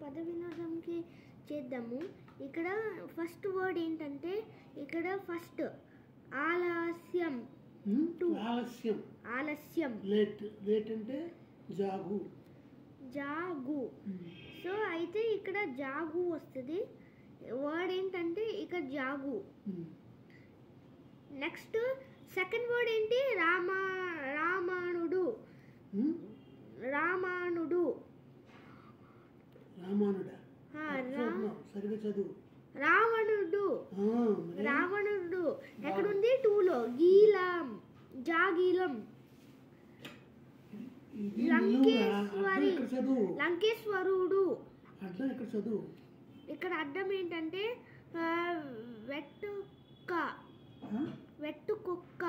పద వినోదంకి చేద్దాము. ఇక్కడ ఫస్ట్ వర్డ్ ఏంటంటే ఇక్కడ ఫస్ట్ ఆలస్యం. ఆలస్యం. ఆలస్యం. లేట్. లేట్ అంటే జాగు. జాగు. సో అయితే ఇక్కడ జాగు వస్తుంది. వర్డ్ ఏంటంటే ఇక్కడ జాగు. నెక్స్ట్ సెకండ్ వర్డ్ ఏంటి? రామానుడు. రామానుడు. రామానుడా? సరిగ్గా చదువు. రావణుడు. రావణుడు ఎక్కడుంది? 2లో. గీలం. జాగీలం. లంకేశ్వరి. లంకేశ్వరుడు. అడ్డం ఇక్కడ చదువు. ఇక్కడ అడ్డం ఏంటంటే వెట్టుక. వెట్టుకుక్క.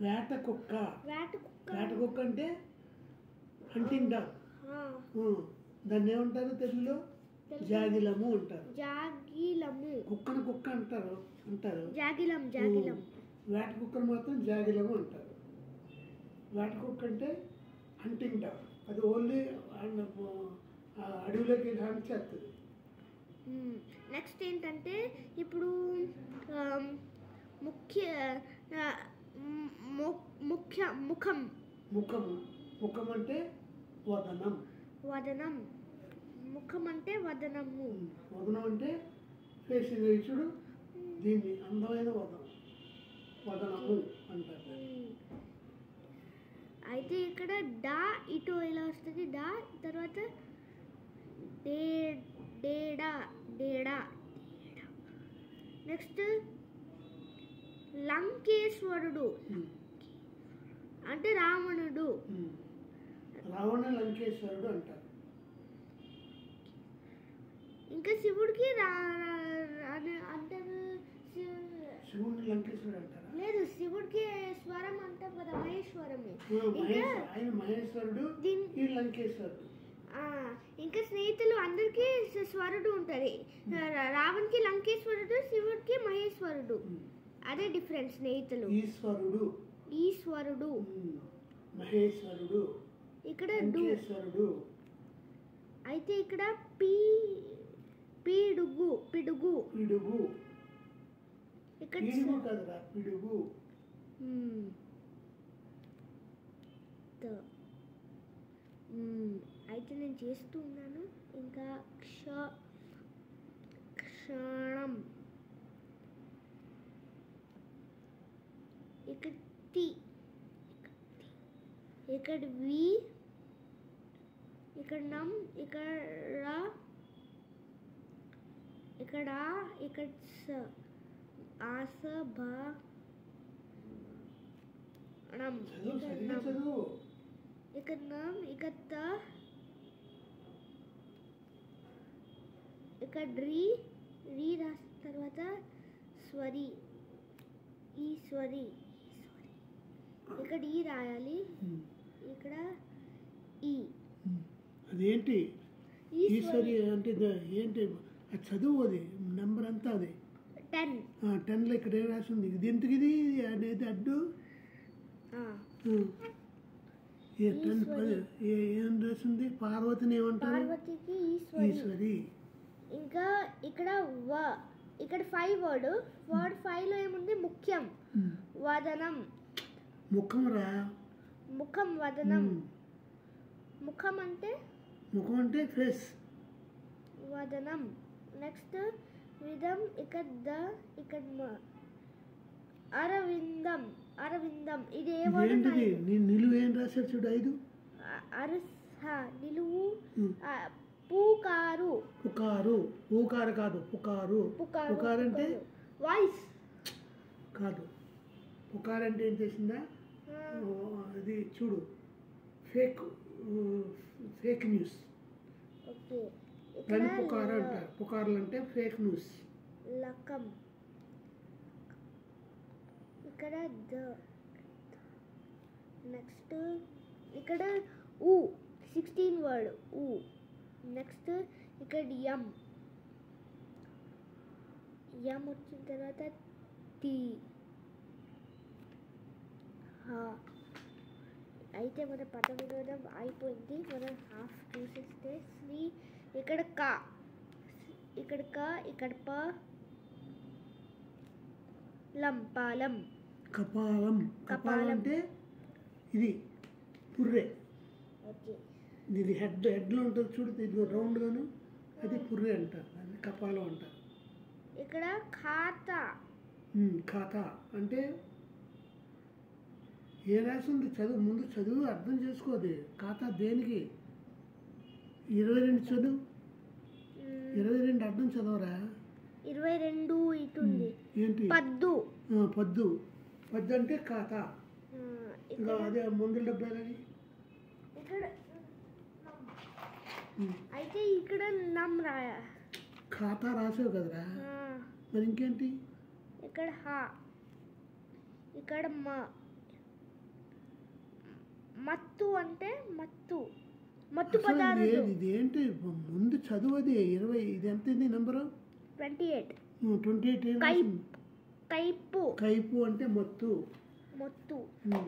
వేటకుక్క. వేటకుక్క. వేటకుక్క అంటే హంటింగ్ డాగ్. దాన్ని ఏమంటారు తెలుగులో? జాగిలము అంటారు. జాగిలము. కుక్కను కుక్క అంటారు. జాగిలం. జాగిలం. వేట కుక్కను మాత్రం జాగిలము అంటారు. వేట కుక్క అంటే హంటింగ్ డాగ్. అది ఓన్లీ అడవిలోకి హంట్ చేస్తుంది. నెక్స్ట్ ఏంటంటే ఇప్పుడు ముఖం. ముఖం అంటే వదనం. వదనం. ముఖం అంటే వదనము. వదనం అంటే ఫేస్. చూడు, దీన్ని అందమైన వదనము అంటారు. అయితే ఇక్కడ డా ఇటు ఇలా వస్తుంది. డా తర్వాత డేడా. డేడా. నెక్స్ట్ లంకేశ్వరుడు అంటే రావణుడు. రావణ లంకేశ్వరుడు అంటారు. ఇంకా శివుడికి అంటారు. శివుడిని లంకేశ్వరుడు అంటారా? లేదు, శివుడికి స్వరం అంటాం కదా, మహేశ్వరము. ఆయన మహేశ్వరుడు, ఈ లంకేశ్వరుడు. ఇంకా స్నేహితులు అందరికి స్వరుడు ఉంటుంది. రావణ్కి లంకేశ్వరుడు, శివుడికి మహేశ్వరుడు. అదే డిఫరెన్స్ స్నేహితులు. ఈశ్వరుడు. మహేశ్వరుడు. ఇక్కడ లంకేశ్వరుడు. అయితే ఇక్కడ పిడుగు. పిడుగు. పిడుగు. ఇక్కడ కదరా పిడుగు. అయితే నేను చేస్తూ ఉన్నాను. ఇంకా క్షణం. ఇక్కడ టి. ఇక్కడ వి. ఇక్కడ నం. ఇక్కడ ఇక్కడ ఇక్కడ ఆస భా నం. ఇక్కడ నం. ఇక్కడ త. ఇక్కడ రీ రాసిన తర్వాత స్వరి. ఈశ్వరి. ఇక్కడ ఈ రాయాలి. ఇక్కడ ఈ. అదేంటి ఈశ్వరి అంటే? ఏంటి అది చదువు? అది నెంబర్ అంతా అది 10. 10లో ఇక్కడ ఏం రాసింది? ఇది ఎందుకు? ఇది అనేది అడ్డు. ఏం రాసింది? పార్వతిని ఏమంటారు? పార్వతికి ఈశ్వరి. ఇంకా ఇక్కడ ఇక్కడ 5 వర్డ్ 5లో ఏముంది? ముఖ్యం. వదనం. ముఖం రా. ముఖం. వదనం. ముఖం అంటే ఫేస్. వదనం. నెక్స్ట్ విధం. ఇక్కడ ఇక్కడ అరవిందం. అరవిందం. ఇది ఏ వర్డ్? నిలువు ఏం రాశారు చూడు? 5. నిలువు. పుకారు. పూకారు కాదు, పుకారు. పుకారు అంటే వాయిస్ కాదు. పుకారు అంటే ఏం చేసిందా? అది చూడు, ఫేక్ న్యూస్. దాన్ని పుకారు అంటారు. పుకార్లు అంటే ఫేక్ న్యూస్. లకం. ఇక్కడ నెక్స్ట్ ఇక్కడ 16 వర్డ్. నెక్స్ట్ ఇక్కడ యం. వచ్చిన తర్వాత టీ. అయితే మన పద వినోదం అయిపోయింది. మనం హాఫ్ చూసేస్తే ఇక్కడ ఇక్కడ క ఇక్కడ ప లం పాలం. కపాలం. కపాలం కపాలం. అంటే ఇది పుర్రె. ఓకే. ఇది హెడ్లో ఉంటుంది చూడు, ఇది రౌండ్గాను, అది పుర్రె అంటారు, అది కపాలం అంటారు. ఇక్కడ ఖాతా. ఖాతా అంటే ఏ రాసింది చదువు, ముందు చదువు అర్థం చేసుకోది. ఖాతా దేనికి? 22 చదువు. 22 అర్థం చదవరా? 22 ఇటుంది. ఏంటి? పద్దు. పద్దు. పద్దు అంటే ఖాతా. ఇంకా అదే మందుల డబ్బాలని. ఇక్కడ అయితే ఇక్కడ నమ్ రాయ. ఖాతా రాసావు కదరా, మరి ఇంకేంటి? ఇక్కడ హ, ఇక్కడ మ. మత్తు అంటే మత్తు, మత్తు పదార్థం. ఇదేంటి ముందు చదువు, అది 20. ఇది ఎంత ఉంది నెంబరు? 28. 28. కైపు. కైపు అంటే మత్తు. మొత్తు.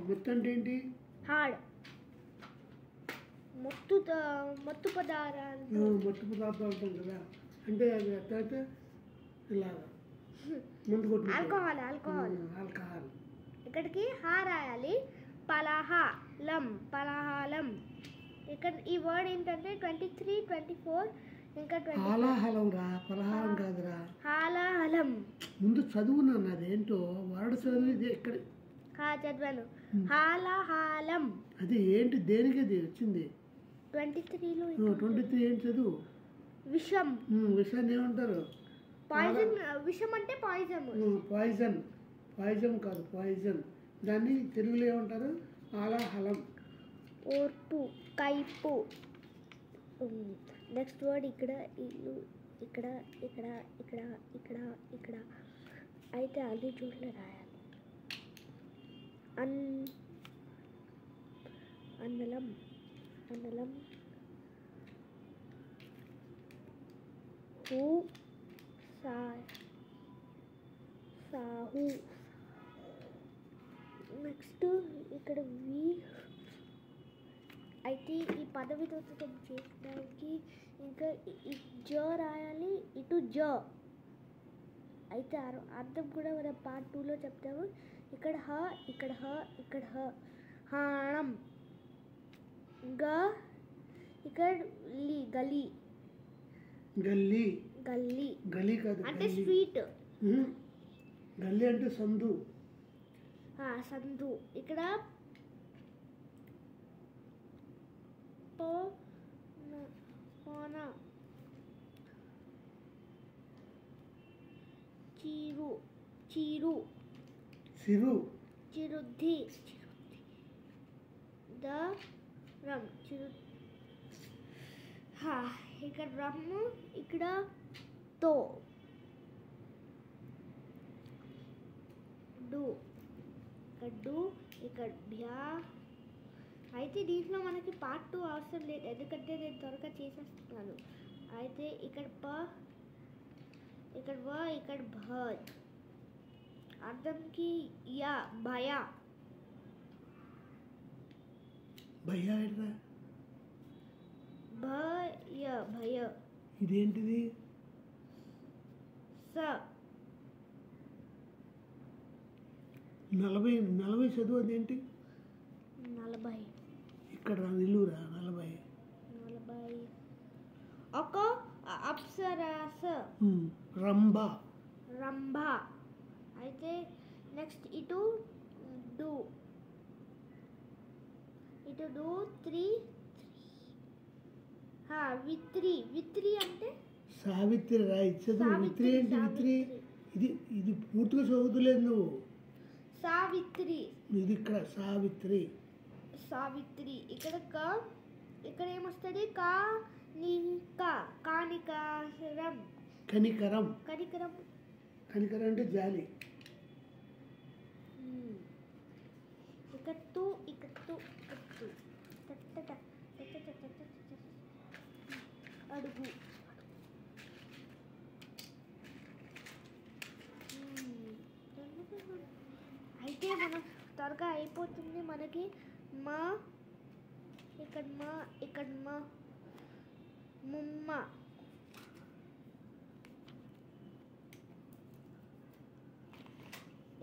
మత్తు అంటే ఏంటి? హాడ్. మత్తు పదార్థాలు. మత్తు పదార్థాలు ఉంటుంది కదా, అంటే అది ఎట్లా ఇలాగా ముందు కొట్టు. ఆల్కహాల్. ఆల్కహాల్. ఆల్కహాల్. ఇక్కడికి హా రాయాలి. పలహాలం. పలహాలం. ఇక్కడ ఈ వర్డ్ ఏంటంటే 23, 24 ఇంకా 25. హాలాహలం రా, పలహారం కాదురా. హాలాహలం. ముందు చదువు నాన్న, అదేంటో వర్డ్ చదువు. ఇది ఇక్కడ చదివాను. హాలాహాలం. అది ఏంటి, దేనికి అది వచ్చింది? 23లో 23 ఏంటి చదువు? విషం. విషాన్ని ఏమంటారు? పాయిజన్. విషం అంటే పాయిజన్. పాయిజన్. పాయిజన్ కాదు, పాయిజన్. దాన్ని తెలుగులో ఏమంటారు? ఆలాహలం. ఓర్పు. కైపు. నెక్స్ట్ వర్డ్ ఇక్కడ ఇల్లు. ఇక్కడ ఇక్కడ ఇక్కడ ఇక్కడ ఇక్కడ అయితే అన్ని చోట్ల రాయాలి. అన్నలం. అన్నలం. హూ. సాహు. నెక్స్ట్ ఇక్కడ వి. అయితే ఈ పదవితోత్వం చేయడానికి ఇంకా జ రాయాలి, ఇటు జ. అయితే అర్థం కూడా మనం పార్ట్ 2లో చెప్తాము. ఇక్కడ హ, ఇక్కడ హ, ఇక్కడ హ. హాణం. గ. ఇక్కడ లి. గలి. గల్లీ. గల్లీ. గల్లీ కాదు, అంటే స్వీట్. గల్లీ అంటే సందు. సందు. ఇక్కడ చీరు. చీరు. సిరు. చిరుద్ధి. ద రమ్. ఇక్కడ రమ్. ఇక్కడ తో. డు. ఇక్కడ డు. ఇక్కడ భ్యా. అయితే దీంట్లో మనకి పార్ట్ 2 అవసరం లేదు, ఎందుకంటే నేను త్వరగా చేసేస్తున్నాను. అయితే ఇక్కడ ప, ఇక్కడ వ, ఇక్కడ భ. అర్థంకి యా. భయ. భయ ఎట్రా? భయ. భయ. ఇదేంటిది? స. 40 చదువు. అదేంటి? 40. ఇక్కడ నిలువురా. 40. ఒక అప్సరస. రంభ. రంభ. అయితే నెక్స్ట్ ఇటు డు. ఇటు డు. 3. విత్రి. విత్రి అంటే సావిత్రి రా. చదువు. విత్రి ఏంటి? విత్రి ఇది పూర్తిగా చదువుతులేదు నువ్వు. సావిత్రి. ఇది ఇక్కడ సావిత్రి. సావిత్రి. ఇక్కడ క. ఇక్కడ ఏమొస్తుంది? కానికరం. కనికరం. కనికరం. కనికరం అంటే జాలి. ఇక్కడ తు. ఇక్కడ తు. అడుగు. అయితే మనం త్వరగా అయిపోతుంది మనకి. మా. ఇక్కడ మా. ఇక్కడ మా. ముమ్మ.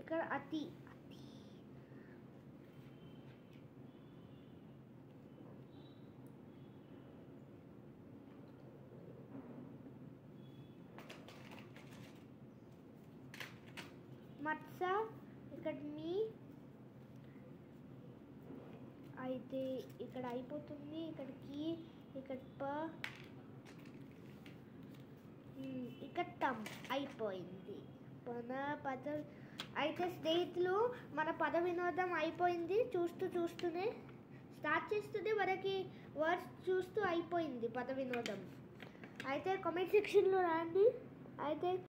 ఇక్కడ అతి మత్స, ఇక్కడ మీ, అయితే ఇక్కడ అయిపోతుంది, ఇక్కడికి, ఇక్కడ ప, ఇక్కడ టమ్ అయిపోయింది మన పద. అయితే స్నేహితులు మన పద వినోదం అయిపోయింది. చూస్తూనే స్టార్ట్ చేస్తూనే మనకి వర్డ్స్ చూస్తూ అయిపోయింది పద వినోదం. అయితే కామెంట్ సెక్షన్లో రాండి. అయితే